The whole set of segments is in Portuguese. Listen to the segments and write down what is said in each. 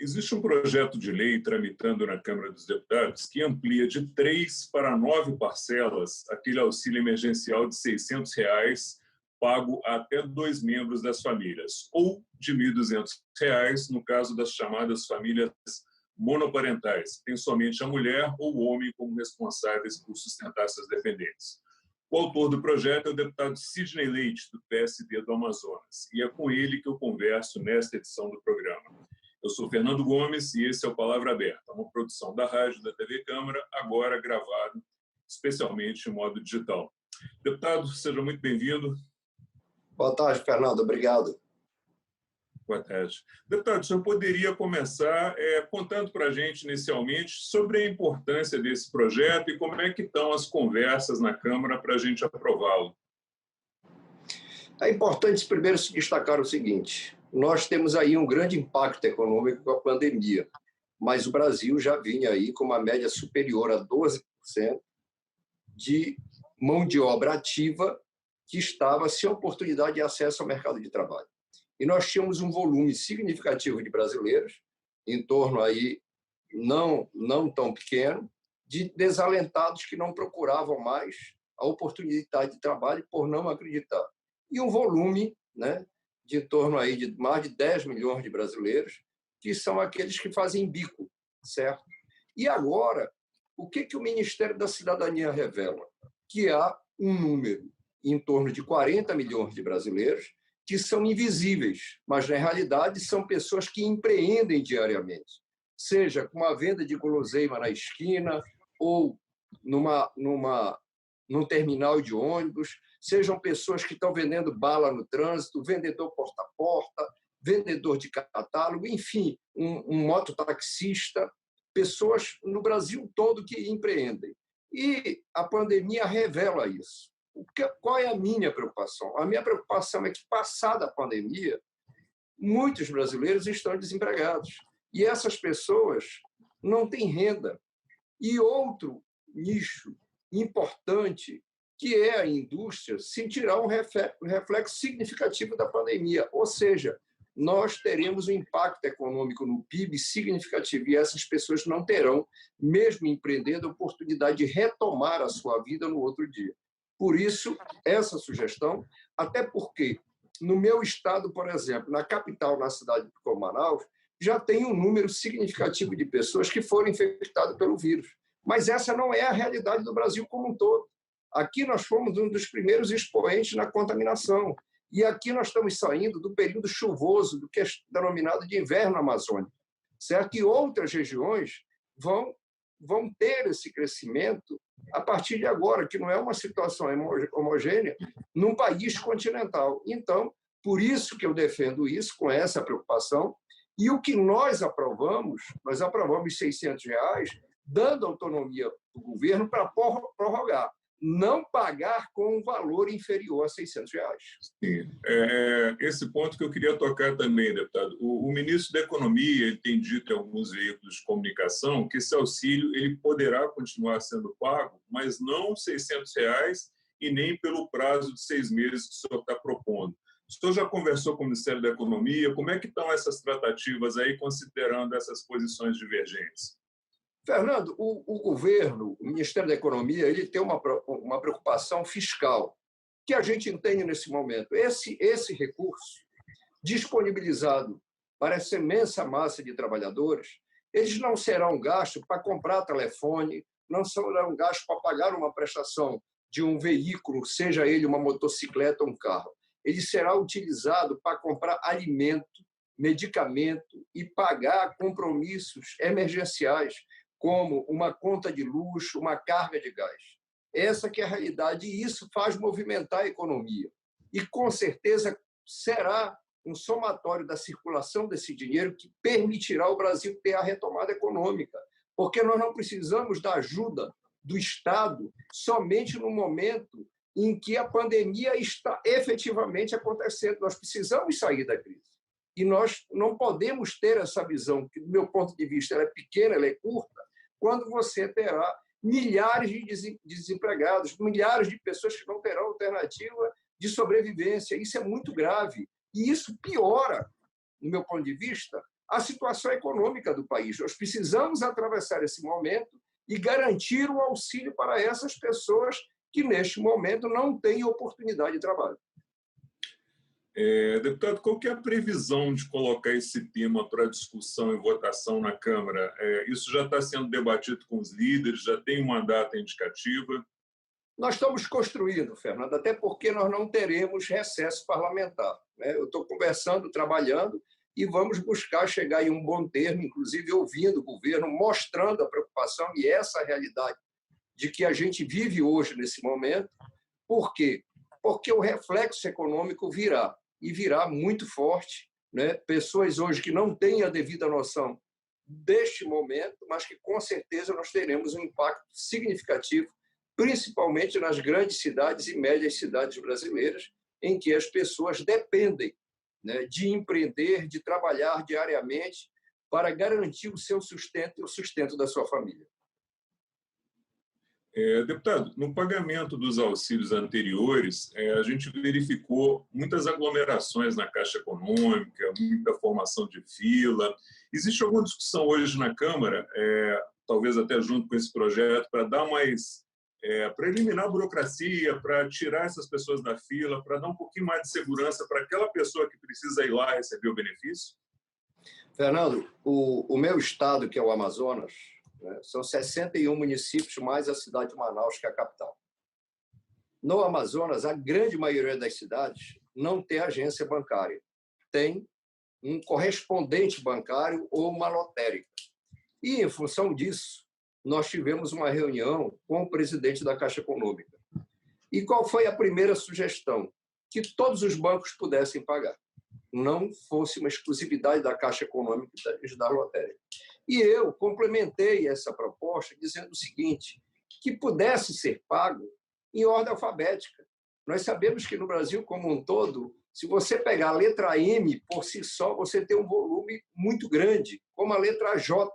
Existe um projeto de lei tramitando na Câmara dos Deputados que amplia de 3 para 9 parcelas aquele auxílio emergencial de R$ 600 pago a até 2 membros das famílias, ou de R$ 1.200 no caso das chamadas famílias monoparentais, que tem somente a mulher ou o homem como responsáveis por sustentar seus dependentes. O autor do projeto é o deputado Sidney Leite, do PSD do Amazonas, e é com ele que eu converso nesta edição do programa. Eu sou Fernando Gomes e esse é o Palavra Aberta, uma produção da Rádio da TV Câmara, agora gravado especialmente em modo digital. Deputado, seja muito bem-vindo. Boa tarde, Fernando. Obrigado. Boa tarde. Deputado, o senhor poderia começar contando para a gente, inicialmente, sobre a importância desse projeto e como é que estão as conversas na Câmara para a gente aprová-lo? É importante, primeiro, se destacar o seguinte: nós temos aí um grande impacto econômico com a pandemia, mas o Brasil já vinha aí com uma média superior a 12% de mão de obra ativa que estava sem oportunidade de acesso ao mercado de trabalho. E nós tínhamos um volume significativo de brasileiros, em torno aí não tão pequeno, de desalentados que não procuravam mais a oportunidade de trabalho por não acreditar. E um volume, né, de em torno aí de mais de 10 milhões de brasileiros, que são aqueles que fazem bico, certo? E agora, o que o Ministério da Cidadania revela? Que há um número em torno de 40 milhões de brasileiros que são invisíveis, mas, na realidade, são pessoas que empreendem diariamente, seja com uma venda de guloseima na esquina ou num terminal de ônibus, sejam pessoas que estão vendendo bala no trânsito, vendedor porta a porta, vendedor de catálogo, enfim, um mototaxista, pessoas no Brasil todo que empreendem. E a pandemia revela isso. Qual é a minha preocupação? A minha preocupação é que, passada a pandemia, muitos brasileiros estão desempregados. E essas pessoas não têm renda. E outro nicho importante, que é a indústria, sentirá um reflexo significativo da pandemia. Ou seja, nós teremos um impacto econômico no PIB significativo e essas pessoas não terão, mesmo empreendendo, a oportunidade de retomar a sua vida no outro dia. Por isso, essa sugestão, até porque no meu estado, por exemplo, na capital, na cidade de Manaus, já tem um número significativo de pessoas que foram infectadas pelo vírus. Mas essa não é a realidade do Brasil como um todo. Aqui nós fomos um dos primeiros expoentes na contaminação. E aqui nós estamos saindo do período chuvoso, do que é denominado de inverno amazônico, certo? E outras regiões vão ter esse crescimento a partir de agora, que não é uma situação homogênea num país continental. Então, por isso que eu defendo isso, com essa preocupação. E o que nós aprovamos R$ 600, dando autonomia para o governo para prorrogar. Não pagar com um valor inferior a R$ 600. Sim. Esse ponto que eu queria tocar também, deputado. O ministro da Economia ele tem dito em alguns veículos de comunicação que esse auxílio ele poderá continuar sendo pago, mas não R$ 600 e nem pelo prazo de 6 meses que o senhor está propondo. O senhor já conversou com o Ministério da Economia? Como é que estão essas tratativas aí, considerando essas posições divergentes? Fernando, o governo, o Ministério da Economia, ele tem uma preocupação fiscal, que a gente entende nesse momento. Esse recurso, disponibilizado para essa imensa massa de trabalhadores, eles não serão gastos para comprar telefone, não serão gastos para pagar uma prestação de um veículo, seja ele uma motocicleta ou um carro. Ele será utilizado para comprar alimento, medicamento e pagar compromissos emergenciais, como uma conta de luxo, uma carga de gás. Essa que é a realidade, e isso faz movimentar a economia. E, com certeza, será um somatório da circulação desse dinheiro que permitirá ao Brasil ter a retomada econômica, porque nós não precisamos da ajuda do Estado somente no momento em que a pandemia está efetivamente acontecendo. Nós precisamos sair da crise. E nós não podemos ter essa visão, que, do meu ponto de vista, ela é pequena, ela é curta, quando você terá milhares de desempregados, milhares de pessoas que não terão alternativa de sobrevivência. Isso é muito grave. E isso piora, no meu ponto de vista, a situação econômica do país. Nós precisamos atravessar esse momento e garantir o auxílio para essas pessoas que, neste momento, não têm oportunidade de trabalho. Deputado, qual que é a previsão de colocar esse tema para discussão e votação na Câmara? Isso já está sendo debatido com os líderes, já tem uma data indicativa? Nós estamos construindo, Fernando, até porque nós não teremos recesso parlamentar, né? Eu estou conversando, trabalhando, e vamos buscar chegar em um bom termo, inclusive ouvindo o governo, mostrando a preocupação e essa realidade de que a gente vive hoje nesse momento. Por quê? Porque o reflexo econômico virá, e virá muito forte, né? Pessoas hoje que não têm a devida noção deste momento, mas que com certeza nós teremos um impacto significativo, principalmente nas grandes cidades e médias cidades brasileiras, em que as pessoas dependem, né, de empreender, de trabalhar diariamente para garantir o seu sustento e o sustento da sua família. Deputado, no pagamento dos auxílios anteriores, a gente verificou muitas aglomerações na Caixa Econômica, muita formação de fila. Existe alguma discussão hoje na Câmara, talvez até junto com esse projeto, para dar mais, para eliminar a burocracia, para tirar essas pessoas da fila, para dar um pouquinho mais de segurança para aquela pessoa que precisa ir lá receber o benefício? Fernando, o meu estado, que é o Amazonas, né, são 61 municípios, mais a cidade de Manaus, que é a capital. No Amazonas, a grande maioria das cidades não tem agência bancária. Tem um correspondente bancário ou uma lotérica. E, em função disso, nós tivemos uma reunião com o presidente da Caixa Econômica. E qual foi a primeira sugestão? Que todos os bancos pudessem pagar. Não fosse uma exclusividade da Caixa Econômica e da lotérica. E eu complementei essa proposta dizendo o seguinte, que pudesse ser pago em ordem alfabética. Nós sabemos que no Brasil como um todo, se você pegar a letra M por si só, você tem um volume muito grande, como a letra J,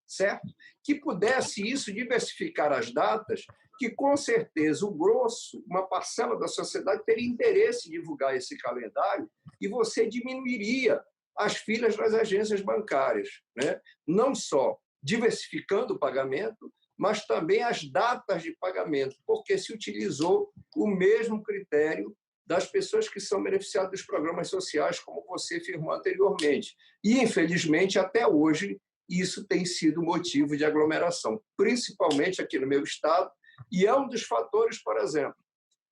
certo? Que pudesse isso diversificar as datas, que com certeza o grosso, uma parcela da sociedade teria interesse em divulgar esse calendário e você diminuiria as filas das agências bancárias, né? Não só diversificando o pagamento, mas também as datas de pagamento, porque se utilizou o mesmo critério das pessoas que são beneficiadas dos programas sociais, como você afirmou anteriormente. E, infelizmente, até hoje, isso tem sido motivo de aglomeração, principalmente aqui no meu estado, e é um dos fatores, por exemplo,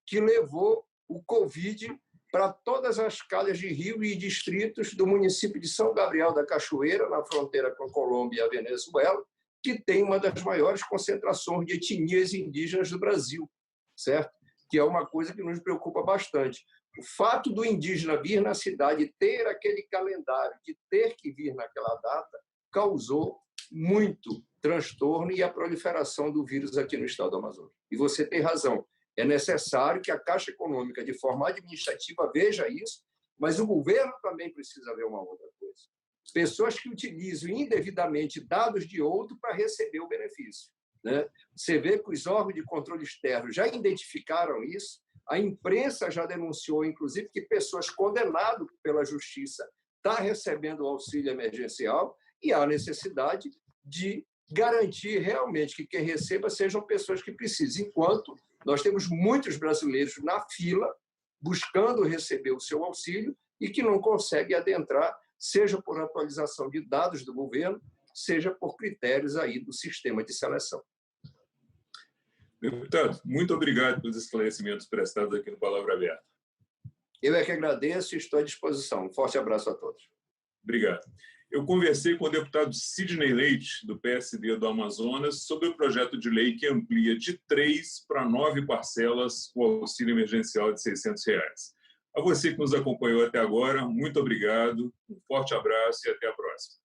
que levou o Covid para todas as calhas de rio e distritos do município de São Gabriel da Cachoeira, na fronteira com a Colômbia e a Venezuela, que tem uma das maiores concentrações de etnias indígenas do Brasil, certo? Que é uma coisa que nos preocupa bastante. O fato do indígena vir na cidade, ter aquele calendário, de ter que vir naquela data, causou muito transtorno e a proliferação do vírus aqui no estado do Amazonas. E você tem razão. É necessário que a Caixa Econômica, de forma administrativa, veja isso, mas o governo também precisa ver uma outra coisa. Pessoas que utilizam indevidamente dados de outro para receber o benefício, né? Você vê que os órgãos de controle externo já identificaram isso, a imprensa já denunciou, inclusive, que pessoas condenadas pela justiça estão recebendo o auxílio emergencial e há necessidade de garantir realmente que quem receba sejam pessoas que precisam, enquanto nós temos muitos brasileiros na fila buscando receber o seu auxílio e que não conseguem adentrar, seja por atualização de dados do governo, seja por critérios aí do sistema de seleção. Deputado, muito obrigado pelos esclarecimentos prestados aqui no Palavra Aberta. Eu é que agradeço e estou à disposição. Um forte abraço a todos. Obrigado. Eu conversei com o deputado Sidney Leite, do PSD do Amazonas, sobre o projeto de lei que amplia de 3 para 9 parcelas o auxílio emergencial de R$ 600. A você que nos acompanhou até agora, muito obrigado, um forte abraço e até a próxima.